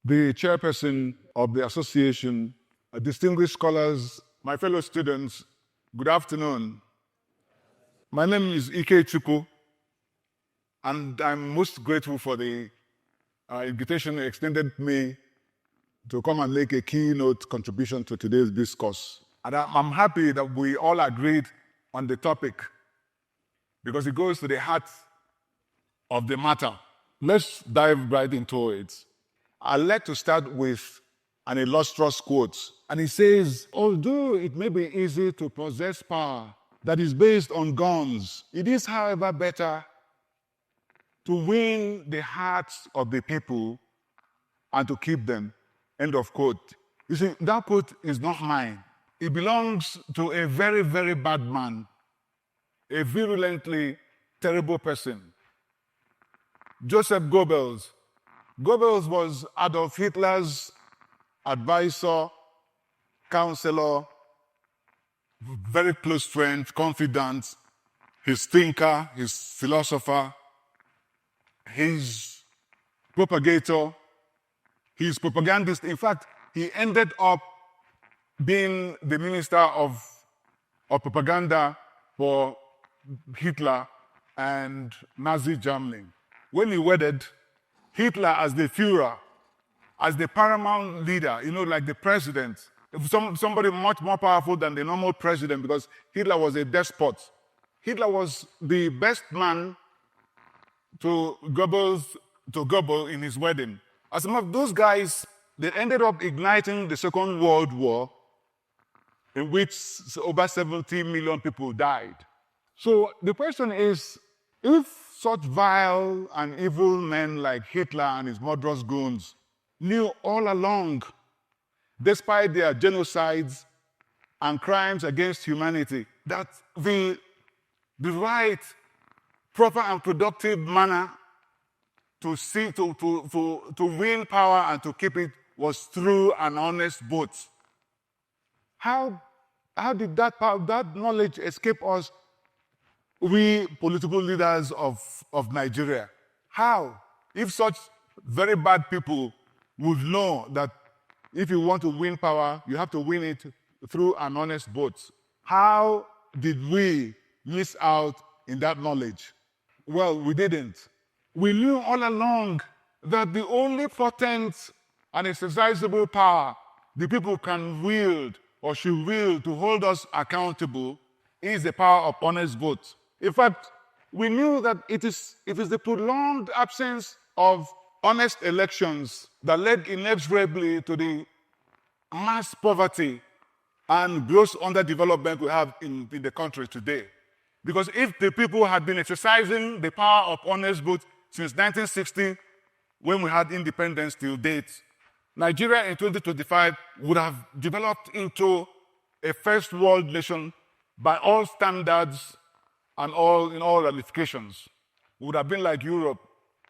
the chairperson of the association, distinguished scholars, my fellow students, good afternoon. My name is Ikechukwu, and I'm most grateful for the invitation extended me to come and make a keynote contribution to today's discourse. And I'm happy that we all agreed on the topic because it goes to the heart of the matter. Let's dive right into it. I'd like to start with an illustrious quote. And it says, although it may be easy to possess power that is based on guns, it is, however, better to win the hearts of the people and to keep them. End of quote. You see, that quote is not mine. It belongs to a very, very bad man, a virulently terrible person. Joseph Goebbels. Goebbels was Adolf Hitler's advisor, counselor, very close friend, confidant, his thinker, his philosopher, his propagator, his propagandist. In fact, he ended up being the minister of propaganda for Hitler and Nazi Germany. When he wedded Hitler as the Führer, as the paramount leader, like the president, somebody much more powerful than the normal president because Hitler was a despot. Hitler was the best man to Goebbels in his wedding. As some of those guys, they ended up igniting the Second World War, in which over 70 million people died. So the question is, if such vile and evil men like Hitler and his murderous goons knew all along, despite their genocides and crimes against humanity, that the right, proper and productive manner to win power and to keep it was through an honest vote. How did that knowledge escape us, we political leaders of Nigeria? How? If such very bad people would know that if you want to win power, you have to win it through an honest vote. How did we miss out in that knowledge? Well, we didn't. We knew all along that the only potent and exercisable power the people can wield or should wield to hold us accountable is the power of honest vote. In fact, we knew that it is the prolonged absence of honest elections that led inexorably to the mass poverty and gross underdevelopment we have in the country today. Because if the people had been exercising the power of honest vote since 1960, when we had independence till date, Nigeria in 2025 would have developed into a first world nation by all standards and in all ramifications. We would have been like Europe.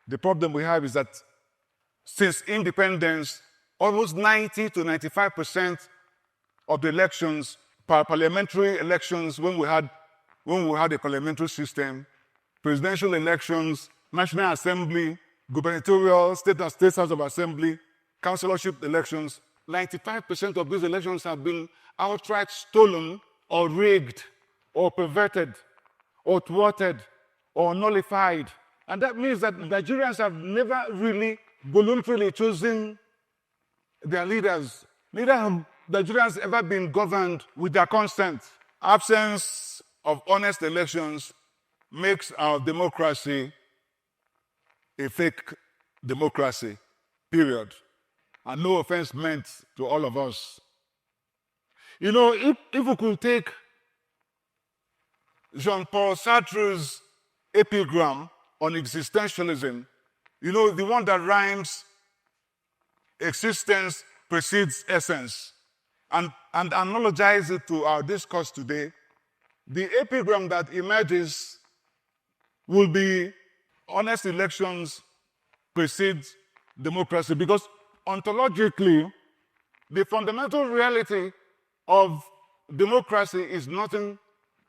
The problem we have is that since independence, almost 90 to 95% of the elections, parliamentary elections, when we had a parliamentary system, presidential elections, National Assembly, gubernatorial, state and state house of assembly, councillorship elections, 95% of these elections have been outright stolen or rigged or perverted or thwarted or nullified. And that means that Nigerians have never really voluntarily chosen their leaders. Neither have Nigerians ever been governed with their consent. Absence of honest elections makes our democracy a fake democracy, period. And no offense meant to all of us. If we could take Jean-Paul Sartre's epigram on existentialism, the one that rhymes, existence precedes essence, and analogize it to our discourse today, the epigram that emerges will be honest elections precede democracy, because ontologically, the fundamental reality of democracy is nothing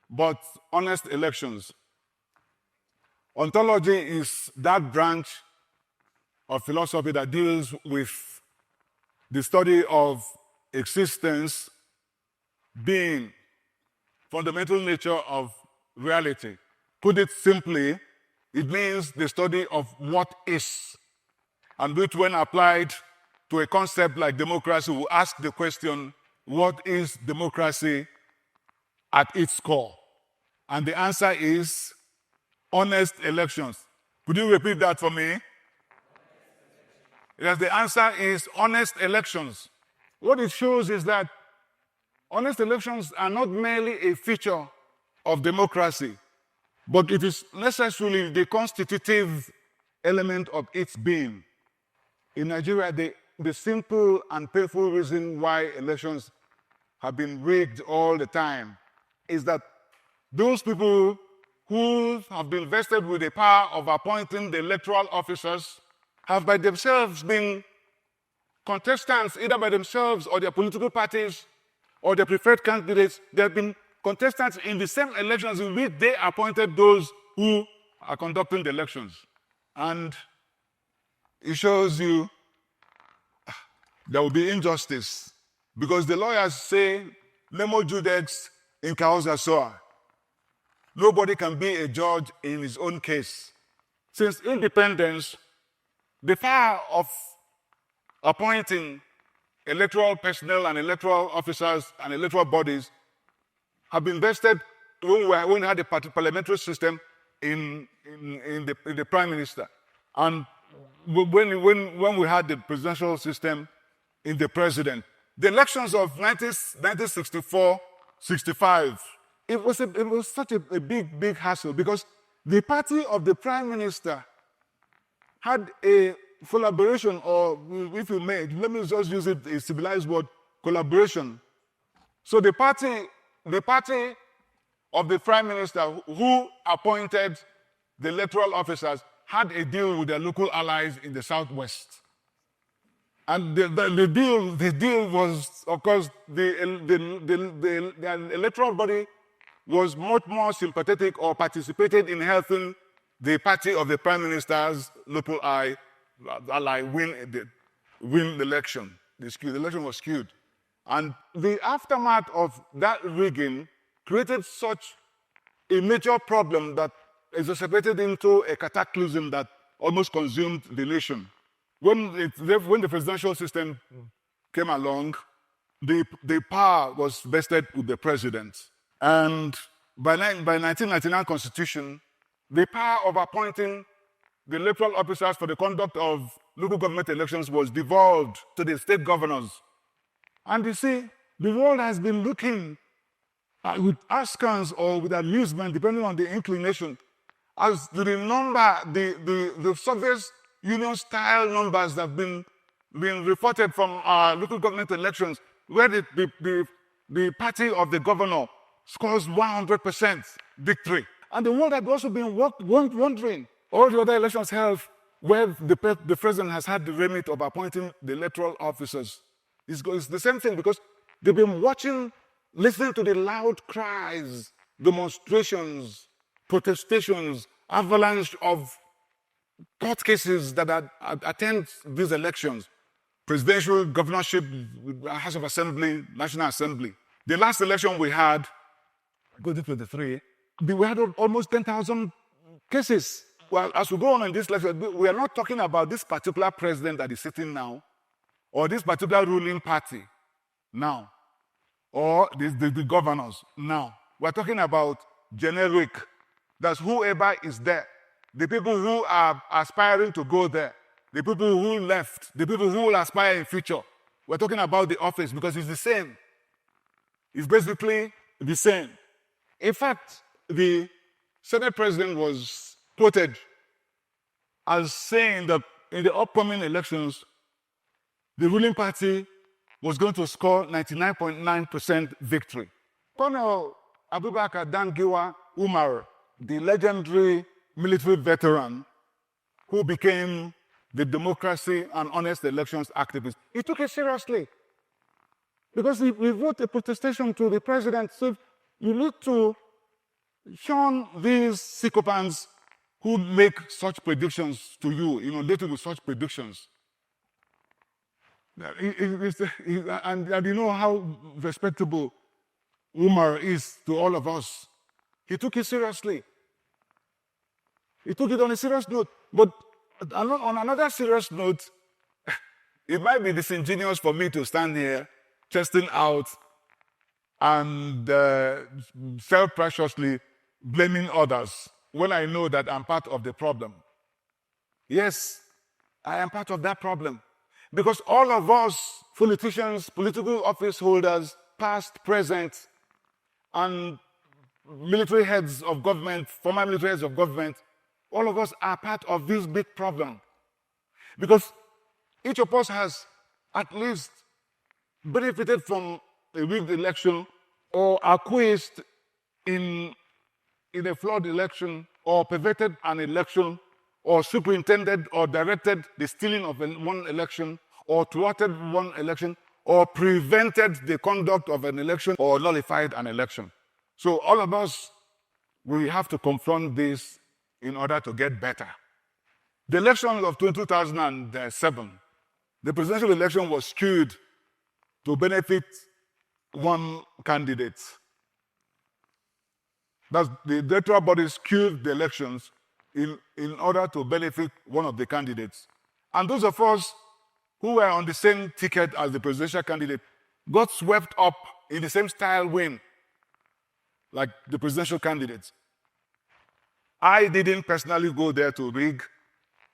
but honest elections. Ontology is that branch of philosophy that deals with the study of existence, being, fundamental nature of reality. Put it simply, it means the study of what is, and which, when applied to a concept like democracy, will ask the question, what is democracy at its core? And the answer is honest elections. Could you repeat that for me? Yes, the answer is honest elections. What it shows is that honest elections are not merely a feature of democracy, but it is necessarily the constitutive element of its being. In Nigeria, the simple and painful reason why elections have been rigged all the time is that those people who have been vested with the power of appointing the electoral officers have by themselves been contestants, either by themselves or their political parties or their preferred candidates. They have been contestants in the same elections in which they appointed those who are conducting the elections. And it shows you there will be injustice, because the lawyers say, nemo judex in causa sua. Nobody can be a judge in his own case. Since independence, the power of appointing electoral personnel and electoral officers and electoral bodies have been vested when we had a parliamentary system in the prime minister, and when we had the presidential system in the president. The elections of 1964-65, it was such a big hassle, because the party of the prime minister had a collaboration, or if you may, let me just use it, a civilized word, collaboration. So the party of the prime minister who appointed the electoral officers had a deal with their local allies in the southwest. And the deal was, of course, the electoral body was much more sympathetic or participated in helping the party of the prime minister's local ally win the election. The election was skewed. And the aftermath of that rigging created such a major problem that exacerbated into a cataclysm that almost consumed the nation. When the presidential system came along, the power was vested with the president. And by 1999 Constitution, the power of appointing the electoral officers for the conduct of local government elections was devolved to the state governors. And you see, the world has been looking with askance or with amusement, depending on the inclination, as the Soviet Union-style numbers that have been reported from our local government elections, where the party of the governor scores 100% victory. And the world had also been wondering, all the other elections held where the president has had the remit of appointing the electoral officers. It's the same thing, because they've been watching, listening to the loud cries, demonstrations, protestations, avalanche of court cases that attend these elections. Presidential, governorship, House of Assembly, National Assembly. The last election we had, 2023, we had almost 10,000 cases. Well, as we go on in this lecture, we are not talking about this particular president that is sitting now, or this particular ruling party now, or the governors now. We're talking about generic. That's whoever is there. The people who are aspiring to go there, the people who left, the people who will aspire in future. We're talking about the office, because it's the same. It's basically the same. In fact, the Senate president was quoted as saying that in the upcoming elections, the ruling party was going to score 99.9% victory. Colonel Abubakar Dangiwa Umar, the legendary military veteran who became the democracy and honest elections activist, he took it seriously, because he wrote a protestation to the president. So you need to shun these sycophants who make such predictions to you, inundated with such predictions. And you know how respectable Umar is to all of us. He took it seriously. He took it on a serious note. But on another serious note, it might be disingenuous for me to stand here testing out and self-preciously blaming others when I know that I'm part of the problem. Yes, I am part of that problem. Because all of us, politicians, political office holders, past, present, and military heads of government, former military heads of government, all of us are part of this big problem. Because each of us has at least benefited from a rigged election or acquiesced in a flawed election or perverted an election or superintended or directed the stealing of one election or thwarted one election or prevented the conduct of an election or nullified an election. So all of us, we have to confront this in order to get better. The election of 2007, the presidential election was skewed to benefit one candidate. That's the electoral body skewed the elections in order to benefit one of the candidates. And those of us who were on the same ticket as the presidential candidate got swept up in the same style win like the presidential candidates. I didn't personally go there to rig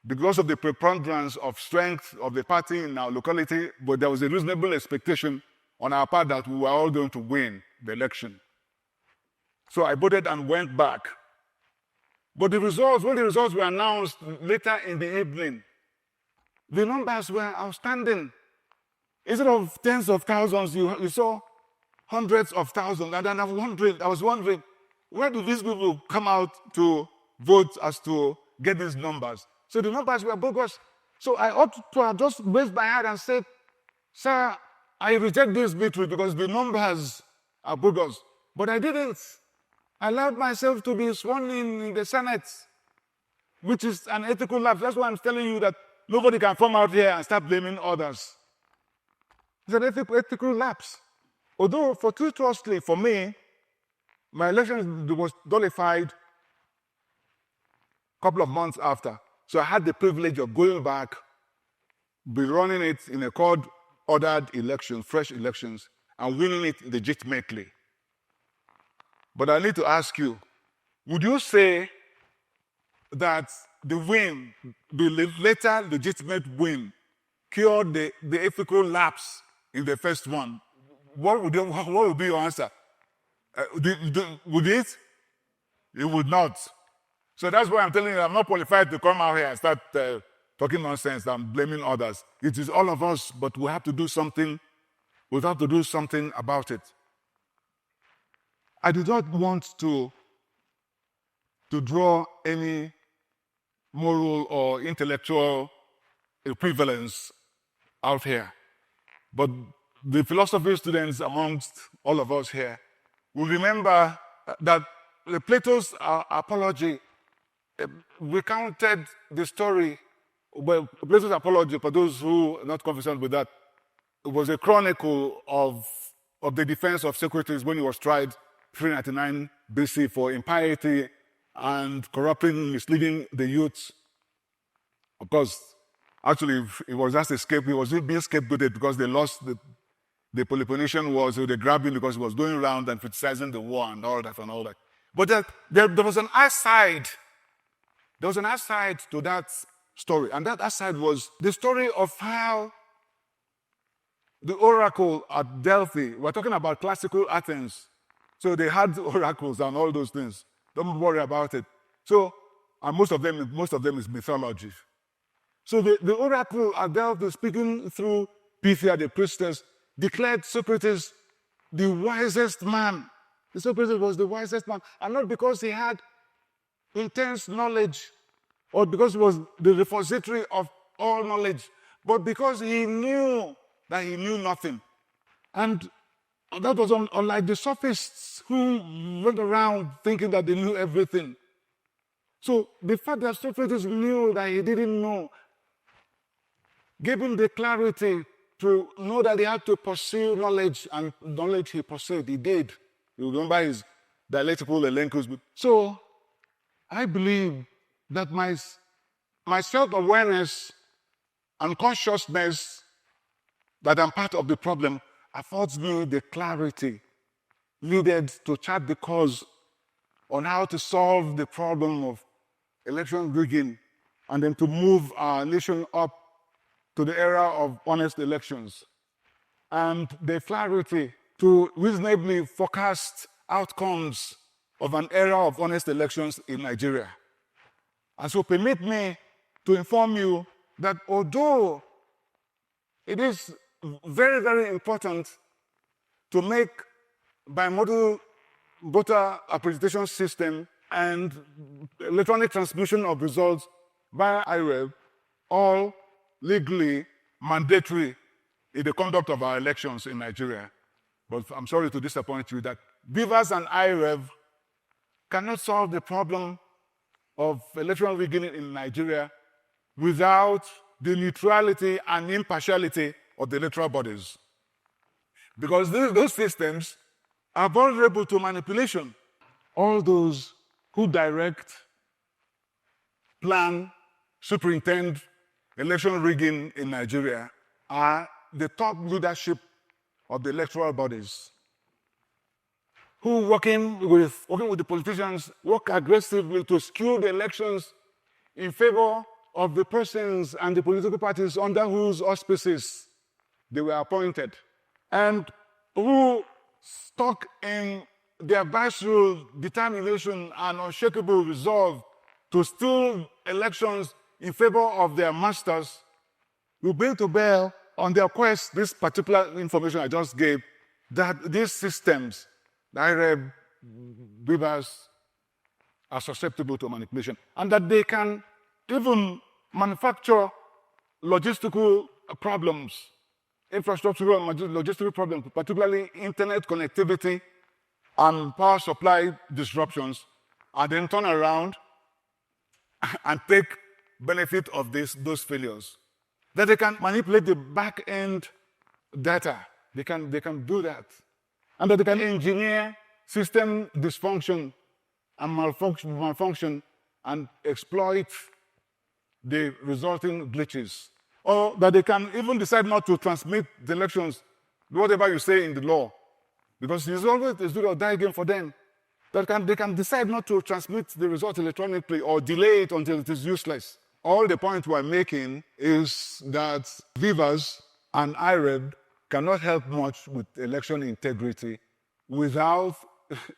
because of the preponderance of strength of the party in our locality, but there was a reasonable expectation on our part that we were all going to win the election. So I voted and went back. But the results, when the results were announced later in the evening, the numbers were outstanding. Instead of tens of thousands, you saw hundreds of thousands. And then I was wondering, where do these people come out to vote as to get these numbers? So the numbers were bogus. So I ought to have just raised my hand and said, sir, I reject this victory because the numbers are bogus. But I didn't. I allowed myself to be sworn in the Senate, which is an ethical lapse. That's why I'm telling you that nobody can come out here and start blaming others. It's an ethical lapse. Although, fortuitously for me, my election was nullified a couple of months after. So I had the privilege of going back, be running it in a court-ordered election, fresh elections, and winning it legitimately. But I need to ask you, would you say that the win, the later legitimate win, cured the ethical lapse in the first one? What would be your answer? Would it? It would not. So that's why I'm telling you, I'm not qualified to come out here and start talking nonsense and blaming others. It is all of us, but we have to do something. We have to do something about it. I do not want to draw any moral or intellectual equivalence out here. But the philosophy students amongst all of us here will remember that Plato's apology recounted the story. Well, Plato's apology, for those who are not conversant with that, it was a chronicle of the defense of Socrates when he was tried 399 BC for impiety and corrupting, misleading the youths. Of course, actually, it was just a scapegoat. He was being scapegoated because they lost the Peloponnesian War, so they grabbed him because he was going around and criticizing the war and all that and all that. But there was an aside. There was an aside to that story, and that aside was the story of how the oracle at Delphi, we're talking about classical Athens, so they had oracles and all those things. Don't worry about it. So, and most of them is mythology. So the oracle at Delphi, speaking through Pythia, the priestess, declared Socrates the wisest man. Socrates was the wisest man, and not because he had intense knowledge or because he was the repository of all knowledge, but because he knew that he knew nothing. And that was unlike the sophists who went around thinking that they knew everything. So the fact that Socrates knew that he didn't know gave him the clarity to know that he had to pursue knowledge, and knowledge he pursued, he did. You remember his dialectical elenchus. So I believe that my self-awareness and consciousness that I'm part of the problem affords me the clarity needed to chart the course on how to solve the problem of election rigging and then to move our nation up to the era of honest elections, and the clarity to reasonably forecast outcomes of an era of honest elections in Nigeria. And so permit me to inform you that although it is very, very important to make bimodal voter accreditation system and electronic transmission of results by IREV all legally mandatory in the conduct of our elections in Nigeria. But I'm sorry to disappoint you that BVAS and IREV cannot solve the problem of electoral rigging in Nigeria without the neutrality and impartiality of the electoral bodies. Because those systems are vulnerable to manipulation. All those who direct, plan, superintend election rigging in Nigeria are the top leadership of the electoral bodies, who working with the politicians, work aggressively to skew the elections in favor of the persons and the political parties under whose auspices they were appointed, and who stuck in their visceral determination and unshakable resolve to steal elections in favor of their masters, will bring to bear on their quest this particular information I just gave, that these systems, the IREB, BVAS, are susceptible to manipulation, and that they can even manufacture logistical problems, infrastructural and logistical problems, particularly internet connectivity and power supply disruptions, and then turn around and take benefit of those failures. That they can manipulate the back-end data. They can do that. And that they can engineer system dysfunction and malfunction and exploit the resulting glitches. Or that they can even decide not to transmit the elections, whatever you say in the law, because it's always a do or die game for them. That they can decide not to transmit the result electronically or delay it until it is useless. All the point we're making is that BVAS and IREB cannot help much with election integrity without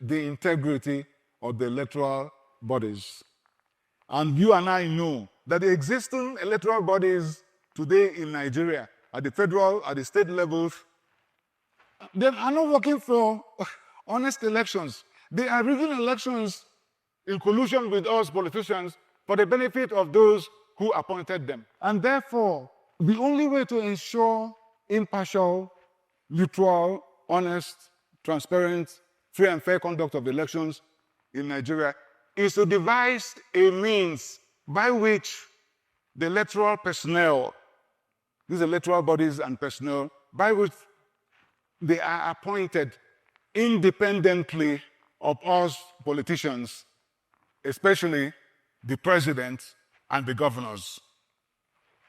the integrity of the electoral bodies. And you and I know that the existing electoral bodies today in Nigeria, at the federal, at the state levels, they are not working for honest elections. They are rigging elections in collusion with us politicians for the benefit of those who appointed them. And therefore, the only way to ensure impartial, neutral, honest, transparent, free and fair conduct of elections in Nigeria is to devise a means by which the electoral personnel, these electoral bodies and personnel, by which they are appointed independently of us politicians, especially the president and the governors.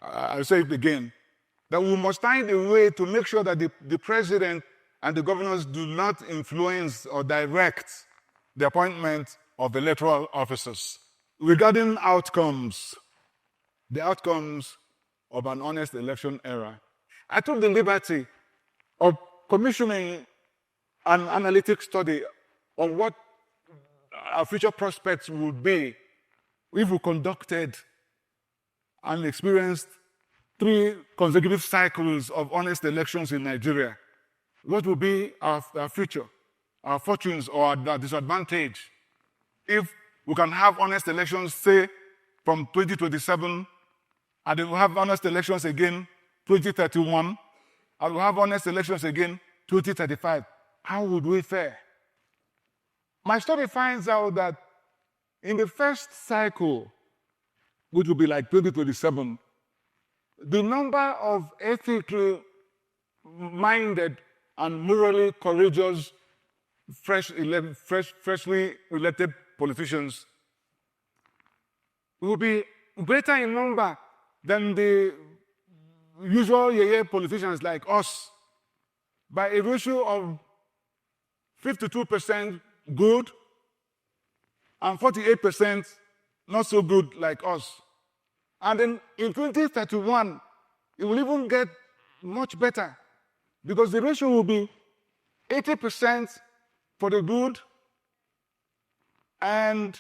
I'll say it again, that we must find a way to make sure that the president and the governors do not influence or direct the appointment of electoral officers. Regarding outcomes, the outcomes of an honest election era, I took the liberty of commissioning an analytic study on what our future prospects would be if we conducted and experienced 3 consecutive cycles of honest elections in Nigeria. What would be our future, our fortunes, or our disadvantage if we can have honest elections, say, from 2027, and then we'll have honest elections again 2031, and we'll have honest elections again 2035. How would we fare? My study finds out that in the first cycle, which will be like 2027, the number of ethically minded and morally courageous, freshly elected politicians will be greater in number than the usual politicians like us by a ratio of 52% good and 48% not so good like us. And then in 2031, it will even get much better because the ratio will be 80% for the good and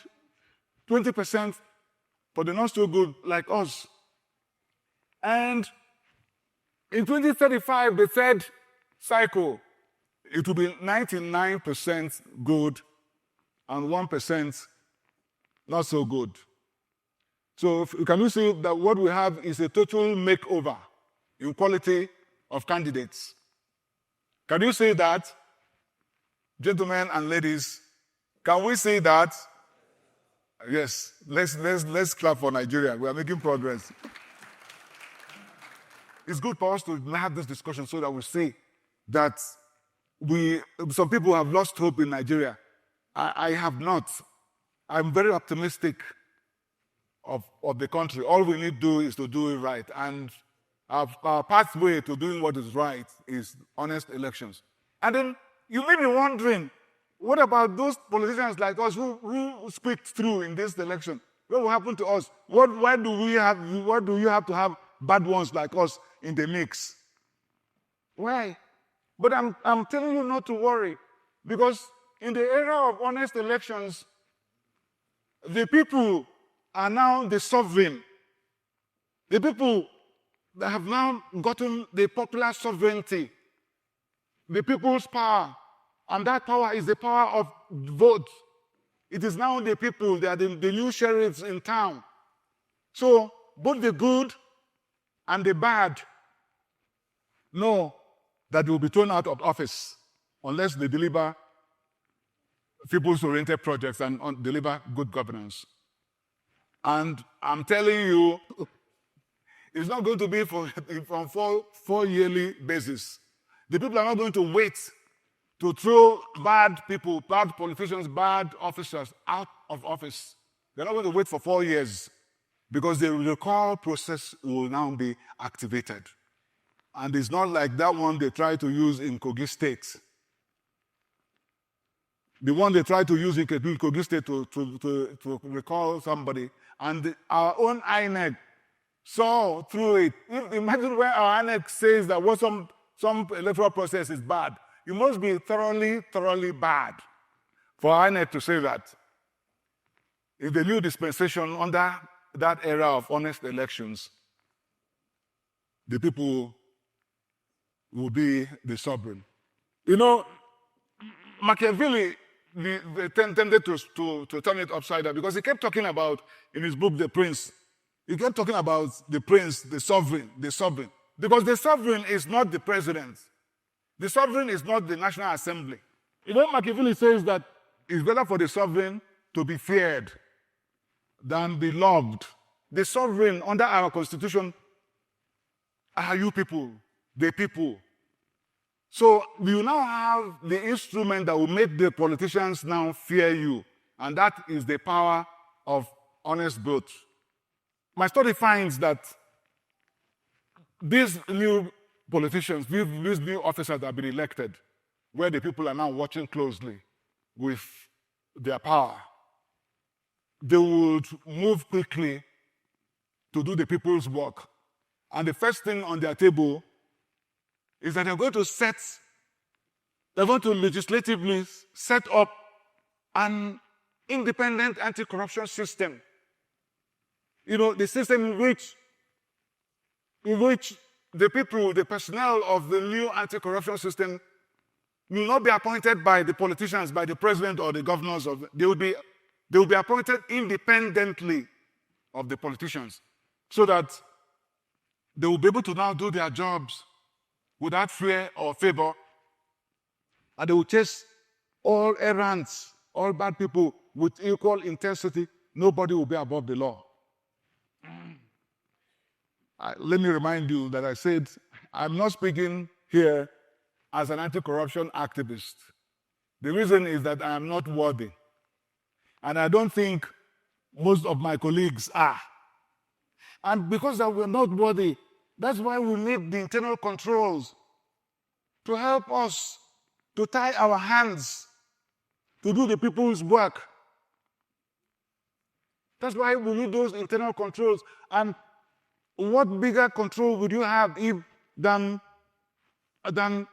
20% for the not so good like us. And in 2035, the third cycle, it will be 99% good and 1% not so good. So can you see that what we have is a total makeover in quality of candidates? Can you see that? Gentlemen and ladies, can we see that? Yes, let's clap for Nigeria. We are making progress. It's good for us to have this discussion so that we see that some people have lost hope in Nigeria. I have not. I'm very optimistic of the country. All we need to do is to do it right. And our pathway to doing what is right is honest elections. And then you may be wondering, what about those politicians like us who squeaked through in this election? What will happen to us? Why do you have to have bad ones like us in the mix? Why? But I'm telling you not to worry, because in the era of honest elections, the people are now the sovereign. The people that have now gotten the popular sovereignty, the people's power, and that power is the power of vote. It is now the people, they are the new sheriffs in town. So both the good and the bad know that they will be thrown out of office unless they deliver people's-oriented projects and deliver good governance. And I'm telling you, it's not going to be from four yearly basis. The people are not going to wait to throw bad people, bad politicians, bad officers out of office. They're not going to wait for 4 years because the recall process will now be activated. And it's not like that one they tried to use in Kogi State. The one they tried to use in Kogi State to recall somebody. And our own INEC saw through it. Imagine when our INEC says that what some electoral process is bad. You must be thoroughly, thoroughly bad for INEC to say that. In the new dispensation under that era of honest elections, the people will be the sovereign. You know, Machiavelli tended to turn it upside down because he kept talking about, in his book, The Prince, he kept talking about the prince, the sovereign. Because the sovereign is not the president. The sovereign is not the National Assembly. You know, Machiavelli says that it's better for the sovereign to be feared than be loved. The sovereign under our constitution are you people, the people. So you now have the instrument that will make the politicians now fear you, and that is the power of honest vote. My study finds that these new politicians, these new officers that have been elected, where the people are now watching closely with their power, they would move quickly to do the people's work. And the first thing on their table is that they're going to legislatively set up an independent anti-corruption system. You know, the system in which the people, the personnel of the new anti-corruption system will not be appointed by the politicians, by the president or the governors. They will be appointed independently of the politicians so that they will be able to now do their jobs without fear or favor, and they will chase all errants, all bad people with equal intensity. Nobody will be above the law. Let me remind you that I said I'm not speaking here as an anti-corruption activist. The reason is that I am not worthy. And I don't think most of my colleagues are. And because that we're not worthy, that's why we need the internal controls to help us to tie our hands to do the people's work. That's why we need those internal controls. And what bigger control would you have than an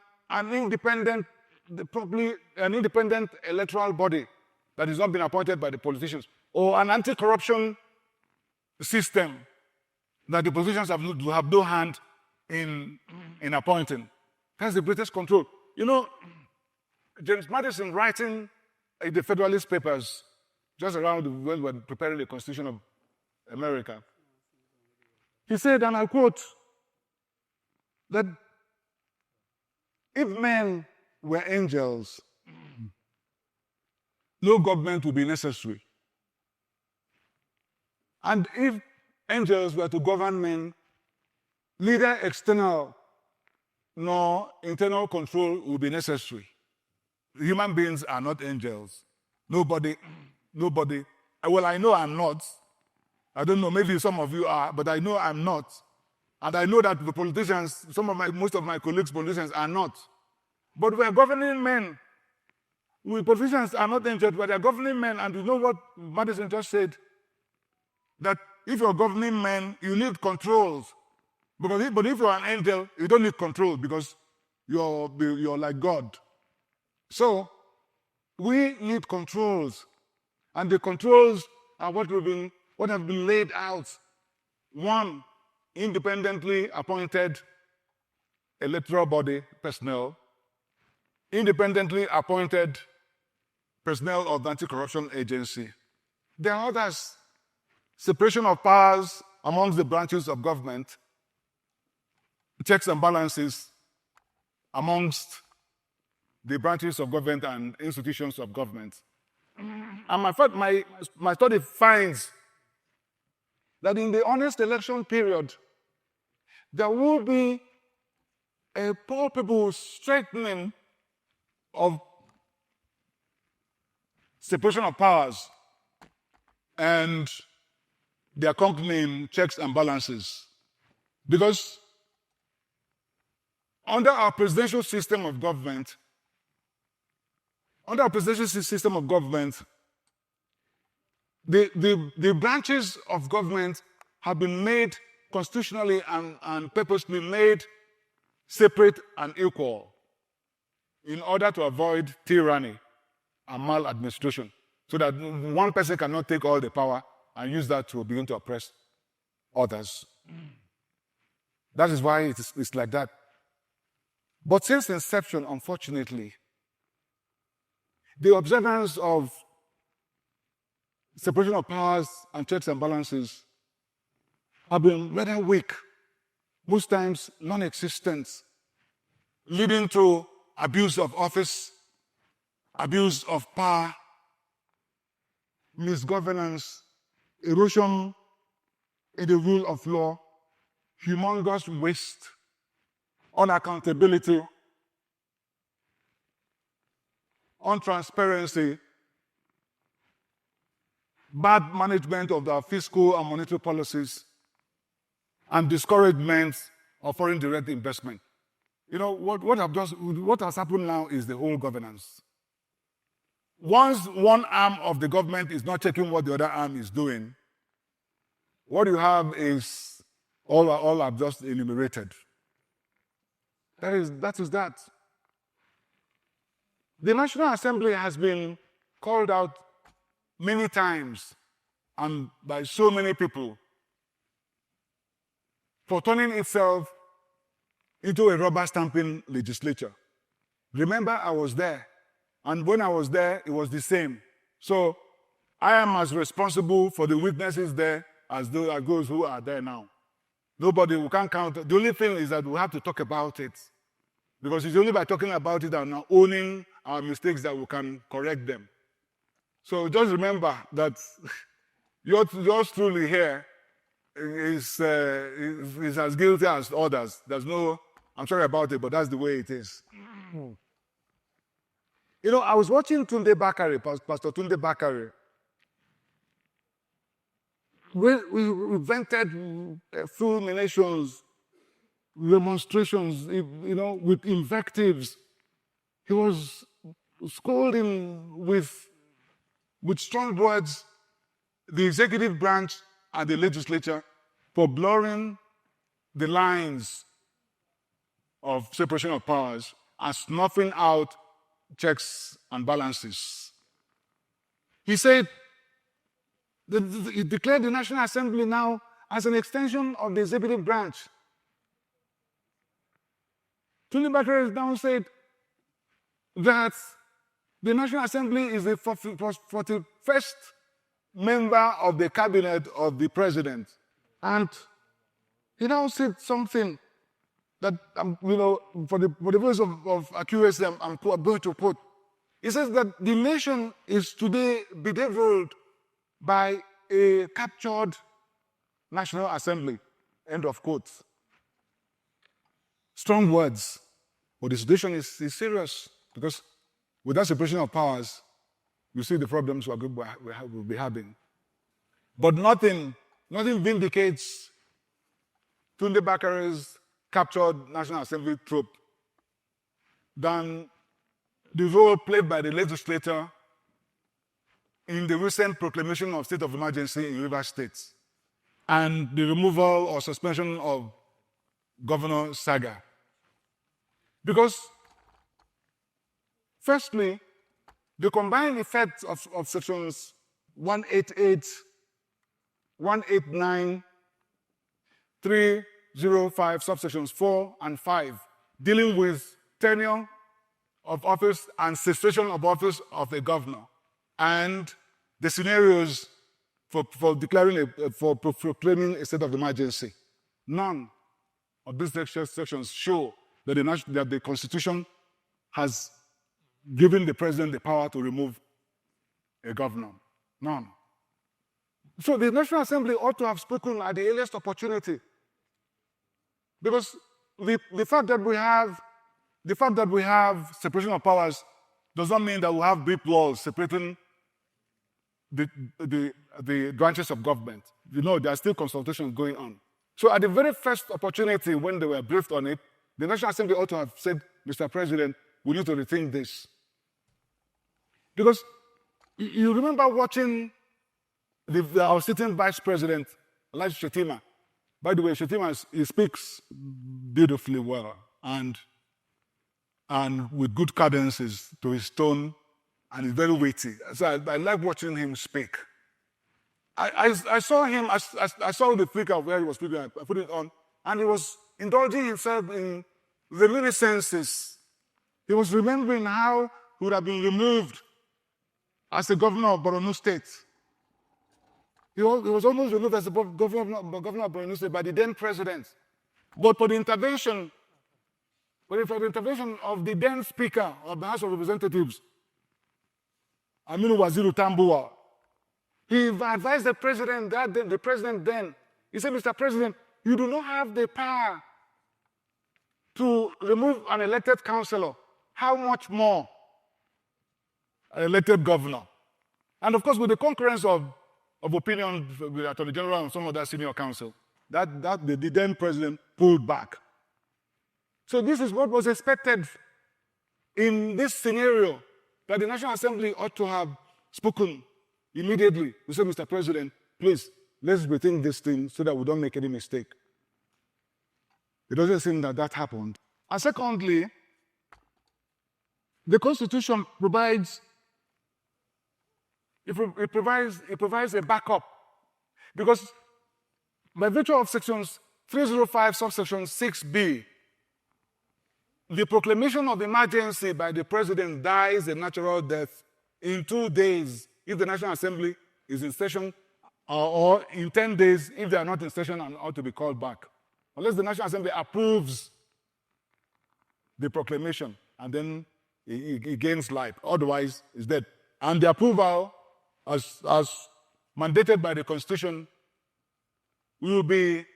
independent electoral body that has not been appointed by the politicians, or an anti-corruption system that the politicians have no hand in appointing? That's the greatest control. You know, James Madison, writing in the Federalist Papers just around when we were preparing the Constitution of America, he said, and I quote, that if men were angels, no government would be necessary. And if angels were to govern men, neither external nor internal control would be necessary. Human beings are not angels. Nobody. Well, I know I'm not. I don't know, maybe some of you are, but I know I'm not. And I know that the politicians, most of my colleagues, politicians, are not. But we're governing men. We politicians are not angels, but they're governing men. And you know what Madison just said? That if you're governing men, you need controls. But if you're an angel, you don't need control because you're like God. So we need controls. And the controls are what have been laid out. One, independently appointed electoral body personnel, independently appointed personnel of the anti-corruption agency. There are others. Separation of powers amongst the branches of government, checks and balances amongst the branches of government and institutions of government. And my study finds that in the honest election period, there will be a palpable straightening of separation of powers and the accompanying checks and balances. Because under our presidential system of government, the branches of government have been made constitutionally and purposely made separate and equal in order to avoid tyranny and maladministration, so that one person cannot take all the power and use that to begin to oppress others. That is why it's like that. But since inception, unfortunately, the observance of separation of powers and checks and balances have been rather weak, most times non-existent, leading to abuse of office, abuse of power, misgovernance, erosion in the rule of law, humongous waste, unaccountability, untransparency, bad management of our fiscal and monetary policies, and discouragement of foreign direct investment. You know, what has happened now is the whole governance. Once one arm of the government is not checking what the other arm is doing, what you have is all I've just enumerated. That is that. The National Assembly has been called out many times and by so many people for turning itself into a rubber stamping legislature. Remember, I was there, and when I was there, it was the same. So I am as responsible for the weaknesses there as those who are there now. We can't count. The only thing is that we have to talk about it, because it's only by talking about it and owning our mistakes that we can correct them. So just remember that yours truly here is as guilty as others. There's no I'm sorry about it, but that's the way it is. You know, I was watching Tunde Bakare, Pastor Tunde Bakare. We vented fulminations, demonstrations, you know, with invectives. He was scolding with strong words the executive branch and the legislature for blurring the lines of separation of powers and snuffing out checks and balances. He said, he declared the National Assembly now as an extension of the executive branch. Tunde Bakare now said that the National Assembly is the 41st member of the cabinet of the president. And he now said something that, you know, for the purpose of accuracy, I'm going to quote. He says that the nation is today bedeviled by a captured National Assembly. End of quote. Strong words, but the situation is serious because without separation of powers, you see the problems we'll be having. But nothing vindicates Tunde Bakare's captured National Assembly troop than the role played by the legislature in the recent proclamation of state of emergency in Rivers State and the removal or suspension of Governor Saga. Because, firstly, the combined effects of sections 188, 189, 305, subsections 4 and 5, dealing with tenure of office and cessation of office of a governor, and the scenarios for proclaiming a state of emergency. None of these sections show that the Constitution has given the president the power to remove a governor. None. So the National Assembly ought to have spoken at the earliest opportunity, because the fact that we have separation of powers does not mean that we have brick walls separating the branches of government. You know, there are still consultations going on. So at the very first opportunity when they were briefed on it, the National Assembly ought to have said, Mr. President, we need to rethink this. Because you remember watching our sitting Vice President, Elijah Shetima. By the way, Shetima, he speaks beautifully well and with good cadences to his tone, and he's very weighty. So I like watching him speak. I saw him, I saw the flicker where he was speaking, I put it on, and he was indulging himself in reminiscences. He was remembering how he would have been removed as the governor of Borno State. He was almost removed as the governor of Borno State by the then president. But for the intervention of the then Speaker of the House of Representatives, Aminu Waziru Tambuwa, he advised the president then, he said, Mr. President, you do not have the power to remove an elected councillor. How much more an elected governor? And of course, with the concurrence of opinion with the Attorney General and some other senior counsel, that the then president pulled back. So this is what was expected in this scenario, that the National Assembly ought to have spoken immediately. We said, Mr. President, please, let's rethink this thing so that we don't make any mistake. It doesn't seem that happened. And secondly, the Constitution provides a backup, because by virtue of sections 305, subsection 6b, the proclamation of emergency by the president dies a natural death in 2 days if the National Assembly is in session, or in 10 days if they are not in session and ought to be called back. Unless the National Assembly approves the proclamation, and then it gains life. Otherwise, it's dead. And the approval, as mandated by the Constitution, will be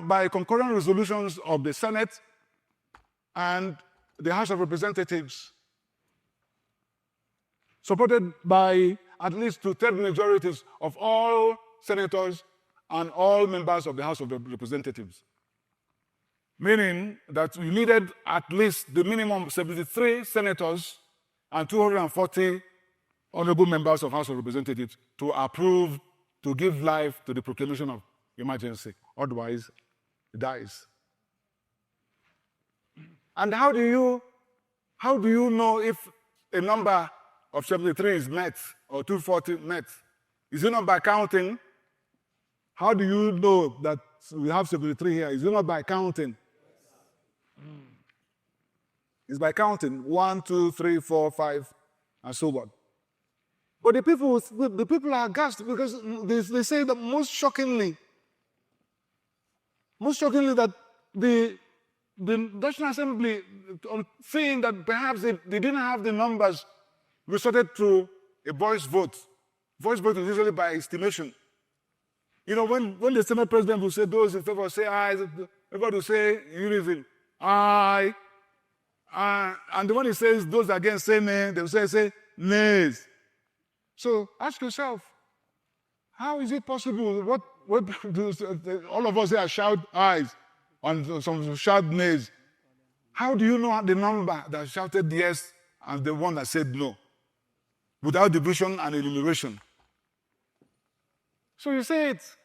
by concurrent resolutions of the Senate and the House of Representatives, supported by at least 2/3 majorities of all senators and all members of the House of Representatives. Meaning that we needed at least the minimum 73 senators and 240 honorable members of House of Representatives to approve, to give life to the proclamation of emergency. Otherwise, it dies. And how do you know if a number of 73 is met or 240 met? Is it not by counting? How do you know that we have 73 here? Is it not by counting? It's by counting 1, 2, 3, 4, 5, and so on. But the people are aghast because they say that most shockingly that the National Assembly, saying that perhaps they didn't have the numbers, resorted to a voice vote. Voice vote is usually by estimation. You know, when the Senate President will say those in favor say aye, everybody will say unison, aye. And when he says those against say nay, they will say nays. So ask yourself, how is it possible? What all of us here shout ayes, and some shout nays. How do you know the number that shouted yes and the one that said no, without division and enumeration? So you say it.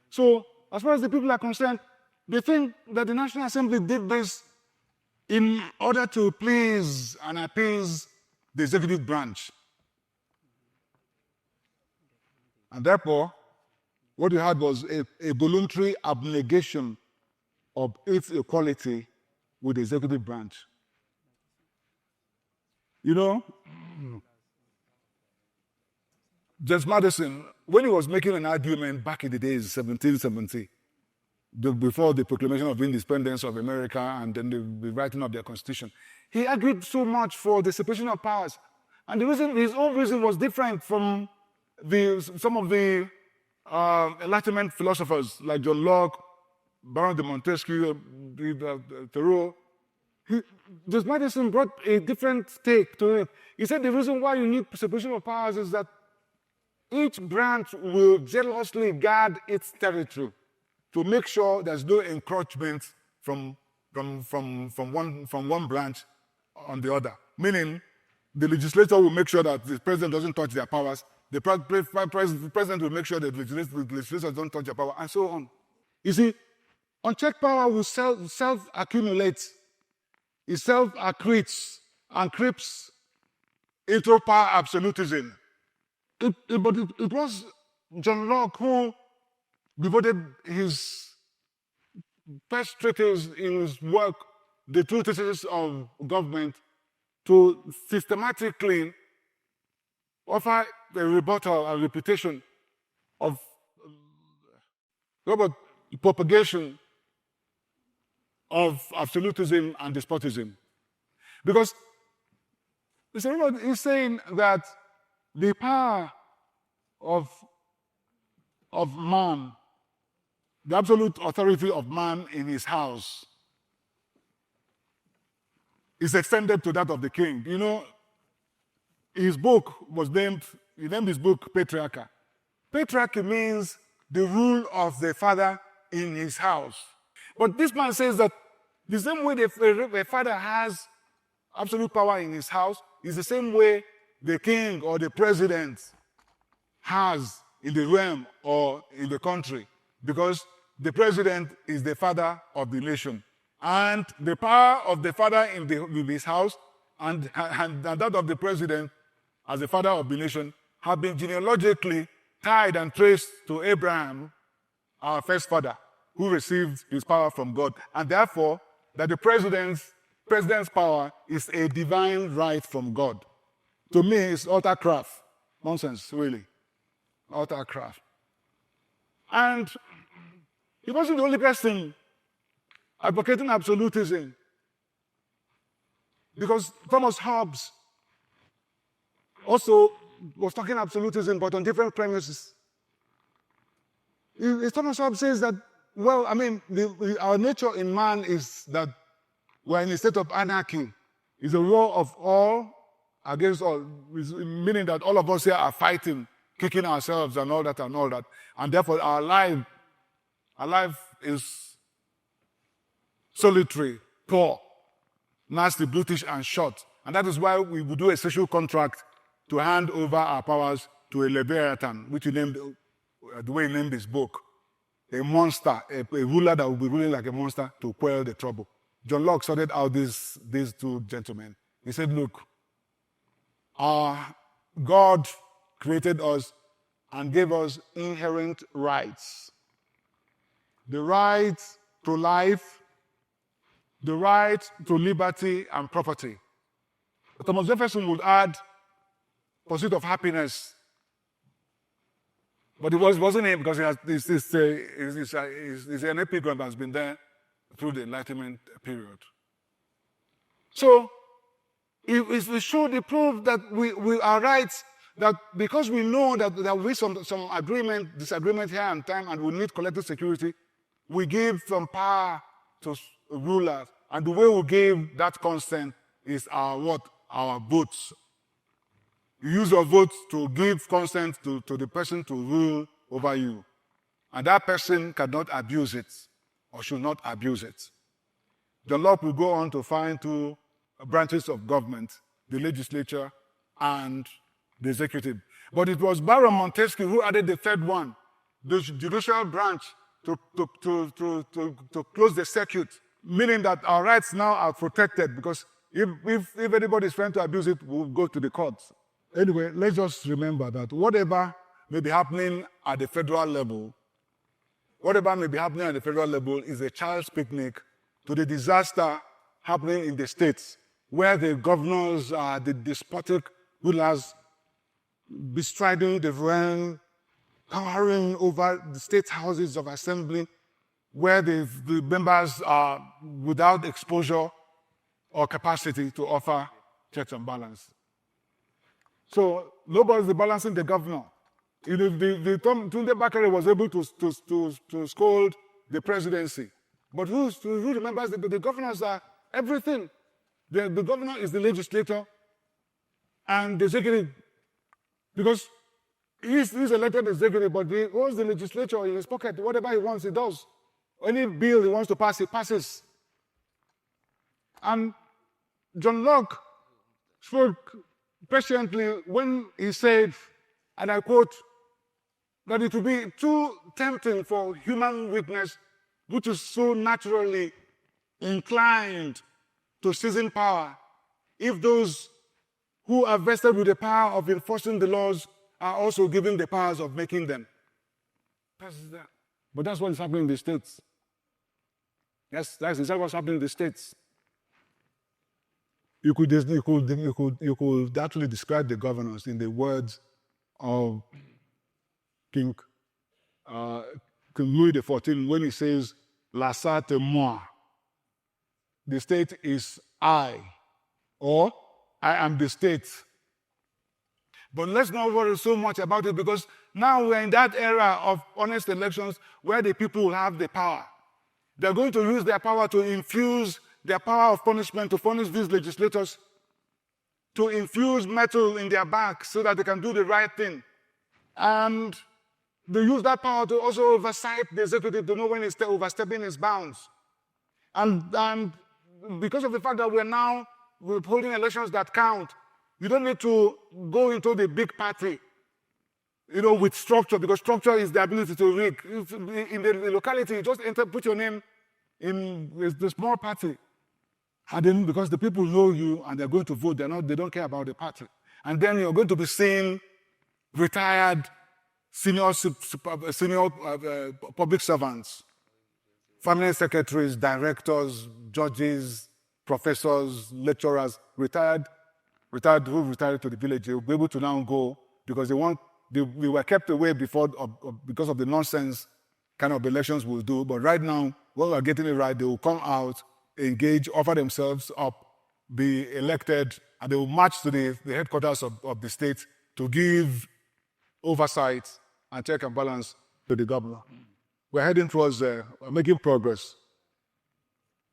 So as far as the people are concerned, they think that the National Assembly did this in order to please and appease the executive branch. And therefore, what you had was a voluntary abnegation of its equality with the executive branch. You know, James Madison, when he was making an argument back in the days, 1770, before the proclamation of independence of America and then the writing of their Constitution, he argued so much for the separation of powers. And the reason, his own reason was different from some of the Enlightenment philosophers like John Locke, Baron de Montesquieu, Thoreau. James Madison brought a different take to it. He said the reason why you need separation of powers is that each branch will jealously guard its territory to make sure there's no encroachment from one branch on the other. Meaning, the legislature will make sure that the president doesn't touch their powers. The president will make sure that the legislators don't touch their power, and so on. You see, unchecked power will self-accumulate. It self-accretes and creeps into power absolutism. But it was John Locke who devoted his first treatise in his work, The Two Theses of Government, to systematically offer a rebuttal and reputation of propagation of absolutism and despotism. Because he's saying that the power of man, the absolute authority of man in his house, is extended to that of the king. You know, his book was named his book Patriarchy. Patriarchy means the rule of the father in his house. But this man says that the same way the father has absolute power in his house is the same way the king or the president has in the realm or in the country, because the president is the father of the nation. And the power of the father in his house and that of the president as the father of the nation have been genealogically tied and traced to Abraham, our first father, who received his power from God. And therefore, that the president's power is a divine right from God. To me, it's utter craft. Nonsense, really. Utter craft. And he wasn't the only person advocating absolutism, because Thomas Hobbes also was talking absolutism, but on different premises. Thomas Hobbes says that Well, I mean, our nature in man is that we're in a state of anarchy. It's a war of all against all, meaning that all of us here are fighting, kicking ourselves and all that and all that. And therefore our life is solitary, poor, nasty, brutish, and short. And that is why we would do a social contract to hand over our powers to a Leviathan, which he named, the way he named his book, a monster, a ruler that will be ruling like a monster to quell the trouble. John Locke sorted out these two gentlemen. He said, look, our God created us and gave us inherent rights. The right to life, the right to liberty and property. Thomas Jefferson would add pursuit of happiness. But it wasn't him, because it's an epigram that's been there through the Enlightenment period. So, if we show the proof that we are right, that because we know that there will be some disagreement here and time, and we need collective security, we give some power to rulers. And the way we give that consent is our votes. You use your votes to give consent to the person to rule over you. And that person cannot abuse it or should not abuse it. John Locke will go on to find two branches of government, the legislature and the executive. But it was Baron Montesquieu who added the third one, the judicial branch, to close the circuit, meaning that our rights now are protected, because if anybody is trying to abuse it, we'll go to the courts. Anyway, let's just remember that whatever may be happening at the federal level, is a child's picnic to the disaster happening in the states, where the governors are the despotic rulers bestriding the realm, towering over the state houses of assembly, where the members are without exposure or capacity to offer checks and balance. So nobody's balancing the governor. Tunde Bakare was able to scold the presidency. But who remembers the governors are everything? The governor is the legislator and the executive. Because he's elected executive, but he owns the legislature in his pocket. Whatever he wants, he does. Any bill he wants to pass, he passes. And John Locke spoke patiently when he said, and I quote, that it would be too tempting for human weakness, which is so naturally inclined to seizing power, if those who are vested with the power of enforcing the laws are also given the powers of making them. But that's what is happening in the States. Yes, that's exactly what's happening in the States. You could actually describe the governors in the words of King Louis XIV when he says, "La sate moi." The state is I, or I am the state. But let's not worry so much about it, because now we're in that era of honest elections where the people will have the power. They're going to use their power to infuse their power of punishment, to punish these legislators, to infuse metal in their back so that they can do the right thing. And they use that power to also oversight the executive, to know when it's overstepping its bounds. And because of the fact that we're holding elections that count, you don't need to go into the big party, with structure, because structure is the ability to rig. In the locality, you just put your name in the small party. And then, because the people know you and they're going to vote, they don't care about the party. And then you're going to be seeing retired senior public servants, family secretaries, directors, judges, professors, lecturers, retired who retired to the village. They'll be able to now go, because we were kept away before because of the nonsense kind of elections we'll do. But right now, when we're getting it right, they will come out, engage, offer themselves up, be elected, and they will march to the headquarters of the state to give oversight and check and balance to the governor. we're heading towards making progress.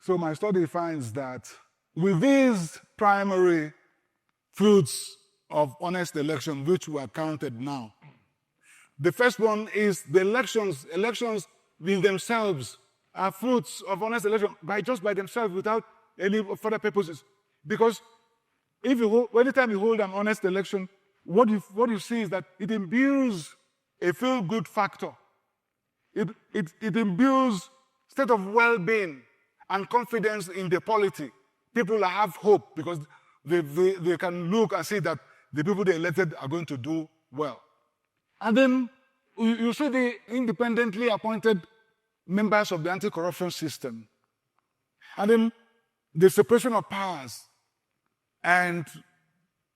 So my study finds that with these primary fruits of honest election, which were counted now, the first one is the elections. Elections in themselves are fruits of honest election just by themselves without any further purposes. Because anytime you hold an honest election, what you see is that it imbues a feel-good factor. It imbues state of well-being and confidence in the polity. People have hope because they can look and see that the people they elected are going to do well. And then you see the independently appointed members of the anti-corruption system. And then the separation of powers and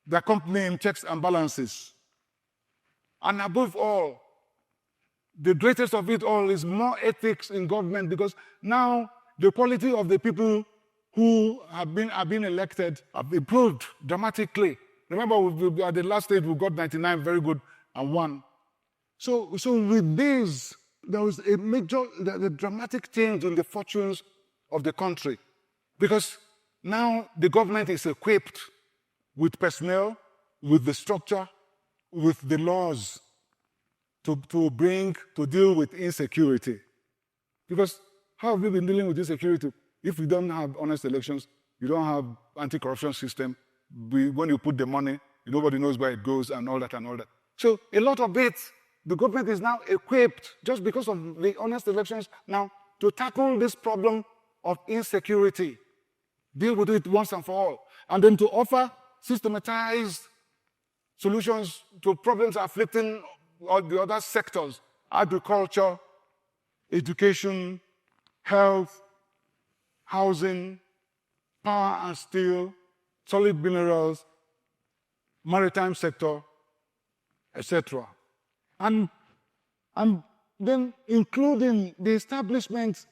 the accompanying checks and balances. And above all, the greatest of it all is more ethics in government, because now the quality of the people who have been elected have improved dramatically. Remember, at the last stage, we got 99 very good and 1. So with this, there was a dramatic change in the fortunes of the country, because now the government is equipped with personnel, with the structure, with the laws to deal with insecurity. Because how have we been dealing with insecurity? If we don't have honest elections, you don't have anti-corruption system. When you put the money, nobody knows where it goes and all that and all that. So a lot of it, the government is now equipped, just because of the honest elections now, to tackle this problem of insecurity, deal with it once and for all, and then to offer systematized solutions to problems afflicting all the other sectors: agriculture, education, health, housing, power and steel, solid minerals, maritime sector, etc. And then including the establishment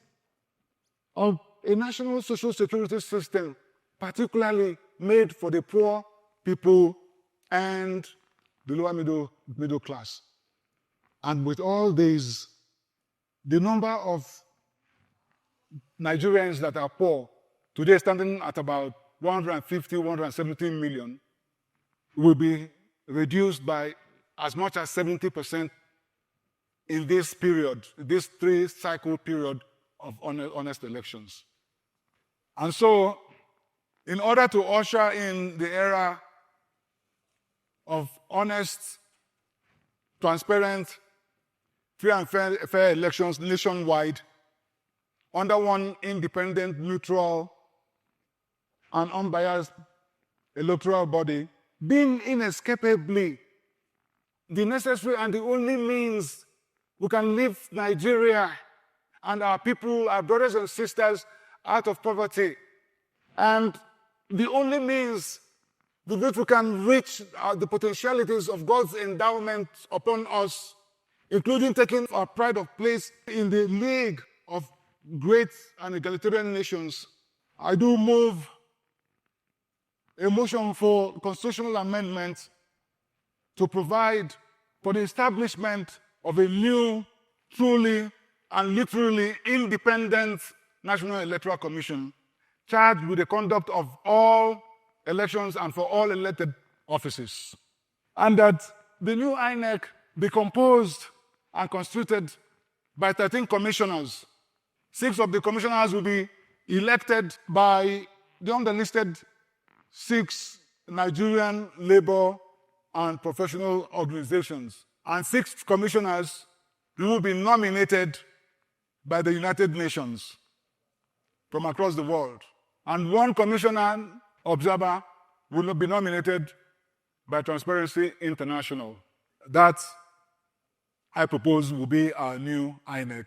of a national social security system, particularly made for the poor people and the lower middle class. And with all these, the number of Nigerians that are poor, today standing at about 150, 170 million, will be reduced by as much as 70% in this period, this 3-cycle period of honest elections. And so, in order to usher in the era of honest, transparent, free and fair elections nationwide, under one independent, neutral, and unbiased electoral body, being inescapably the necessary and the only means we can lift Nigeria and our people, our brothers and sisters, out of poverty, and the only means with which we can reach the potentialities of God's endowment upon us, including taking our pride of place in the league of great and egalitarian nations. I do move a motion for constitutional amendment to provide for the establishment of a new, truly and literally independent National Electoral Commission charged with the conduct of all elections and for all elected offices. And that the new INEC be composed and constituted by 13 commissioners. 6 of the commissioners will be elected by the underlisted 6 Nigerian labor and professional organizations. And 6 commissioners will be nominated by the United Nations from across the world. And 1 commissioner observer will be nominated by Transparency International. That, I propose, will be our new INEC.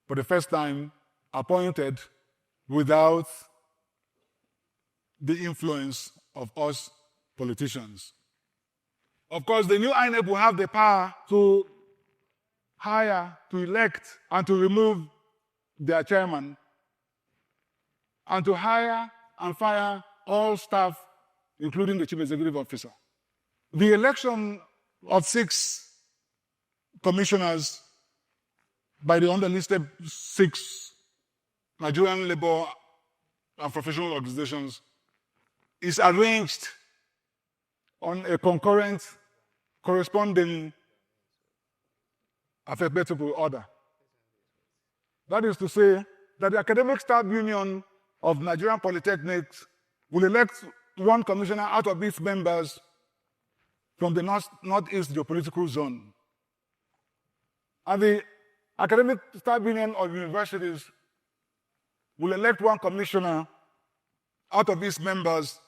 For the first time, appointed without the influence of us politicians. Of course, the new INEC will have the power to hire, to elect, and to remove their chairman, and to hire and fire all staff, including the chief executive officer. The election of 6 commissioners by the underlisted 6 Nigerian labor and professional organizations is arranged on a concurrent, corresponding, alphabetical order. That is to say that the Academic Staff Union of Nigerian Polytechnics will elect 1 commissioner out of its members from the Northeast geopolitical zone. And the Academic Staff Union of Universities will elect 1 commissioner out of its members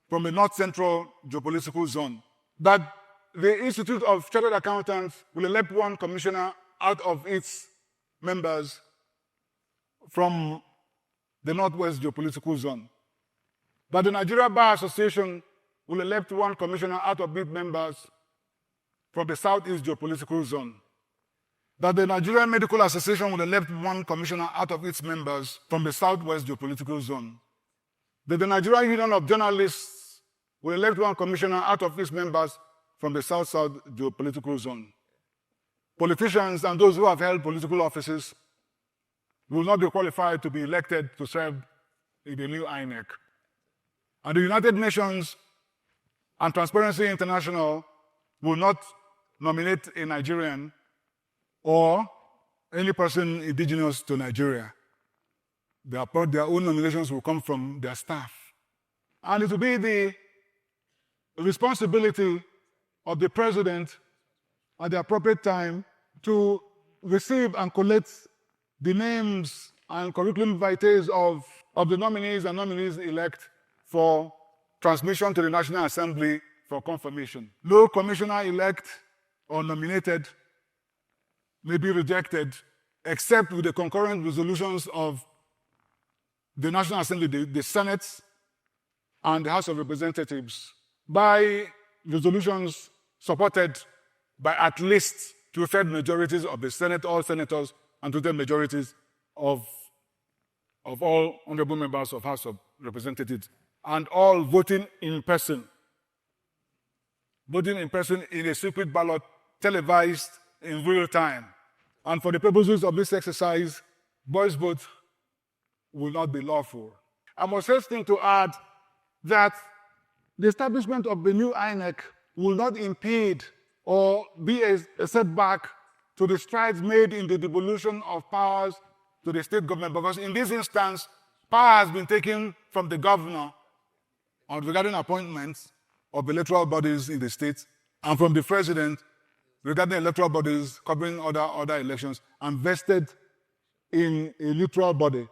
from the North Central geopolitical zone. That the Institute of Chartered Accountants will elect 1 commissioner out of its members from the Northwest geopolitical zone. That the Nigeria Bar Association will elect 1 commissioner out of its members from the Southeast geopolitical zone. That the Nigerian Medical Association will elect 1 commissioner out of its members from the Southwest geopolitical zone. That the Nigerian Union of Journalists will elect 1 commissioner out of its members from the South-South geopolitical zone. Politicians and those who have held political offices will not be qualified to be elected to serve in the new INEC. And the United Nations and Transparency International will not nominate a Nigerian or any person indigenous to Nigeria. Their own nominations will come from their staff. And it will be the responsibility of the president at the appropriate time to receive and collect the names and curriculum vitae of the nominees and nominees-elect for transmission to the National Assembly for confirmation. No commissioner-elect or nominated may be rejected except with the concurrent resolutions of the National Assembly, the Senate, and the House of Representatives by resolutions supported by at least 2/3 majorities of the Senate, all senators, and 2/3 majorities of all honorable members of House of Representatives, and all voting in person. Voting in person in a secret ballot televised in real time. And for the purposes of this exercise, voice vote will not be lawful. I must hasten to add that the establishment of the new INEC will not impede or be a setback to the strides made in the devolution of powers to the state government, because in this instance, power has been taken from the governor regarding appointments of electoral bodies in the state, and from the president regarding electoral bodies covering other elections, and vested in a neutral body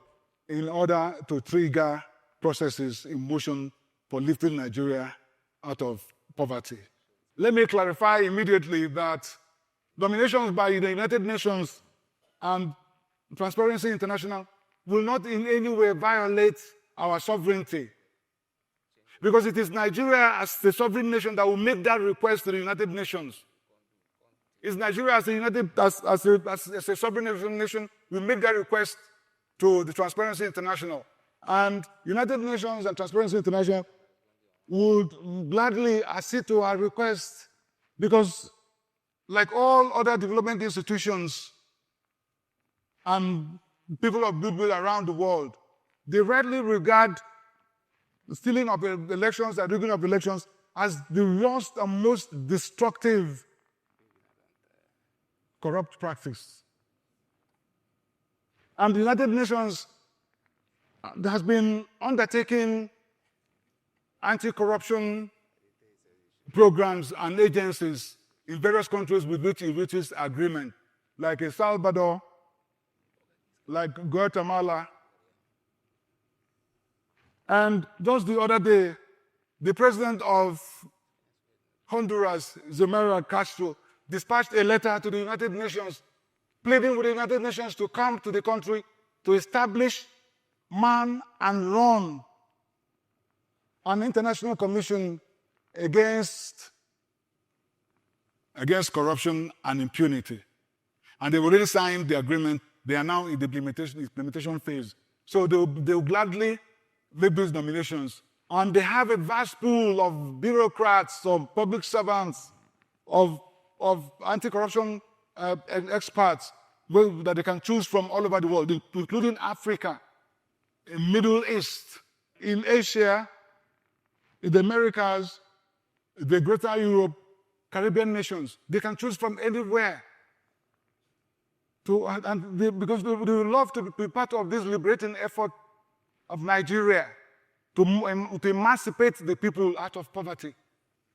in order to trigger processes in motion for lifting Nigeria out of poverty. Let me clarify immediately that nominations by the United Nations and Transparency International will not in any way violate our sovereignty, because it is Nigeria as the sovereign nation that will make that request to the United Nations. It's Nigeria as a sovereign nation will make that request to the Transparency International. And United Nations and Transparency International would gladly accede to our request, because like all other development institutions and people of goodwill around the world, they rightly regard stealing of elections and rigging of elections as the worst and most destructive corrupt practice. And the United Nations has been undertaking anti-corruption programs and agencies in various countries with which it reaches agreement, like El Salvador, like Guatemala. And just the other day, the president of Honduras, Xiomara Castro, dispatched a letter to the United Nations pleading with the United Nations to come to the country to establish, man, and run an international commission against corruption and impunity. And they've already signed the agreement. They are now in the implementation phase. So they'll gladly make these nominations. And they have a vast pool of bureaucrats, of public servants, of anti-corruption experts, that they can choose from all over the world, including Africa, in Middle East, in Asia, in the Americas, the Greater Europe, Caribbean nations. They can choose from anywhere. Because they would love to be part of this liberating effort of Nigeria to emancipate the people out of poverty.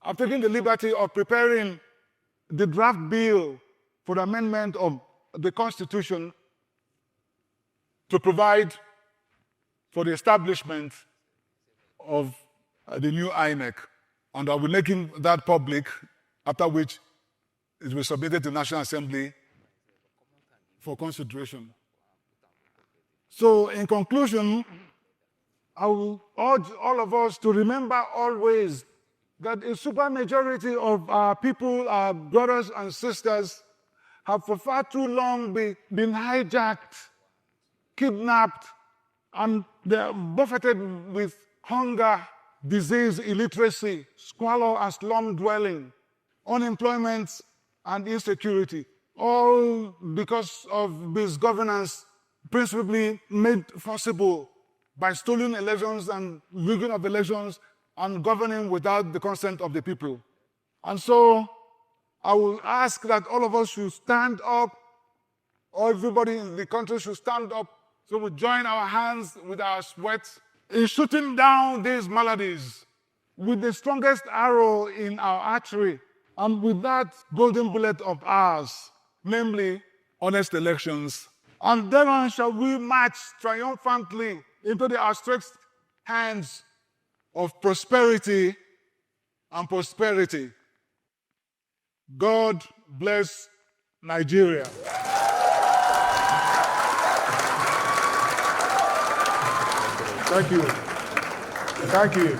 I've taken the liberty of preparing the draft bill for the amendment of the Constitution to provide for the establishment of the new INEC. And I'll be making that public, after which it will be submitted to the National Assembly for consideration. So, in conclusion, I will urge all of us to remember always that a supermajority of our people, our brothers and sisters, have for far too long been hijacked, kidnapped, and they're buffeted with hunger, disease, illiteracy, squalor and slum dwelling, unemployment and insecurity, all because of misgovernance principally made possible by stolen elections and rigging of elections and governing without the consent of the people. And so I will ask that all of us should stand up, or everybody in the country should stand up, so we join our hands with our sweat in shooting down these maladies with the strongest arrow in our archery and with that golden bullet of ours, namely honest elections. And then shall we march triumphantly into the outstretched hands of prosperity and prosperity. God bless Nigeria. Thank you. Thank you.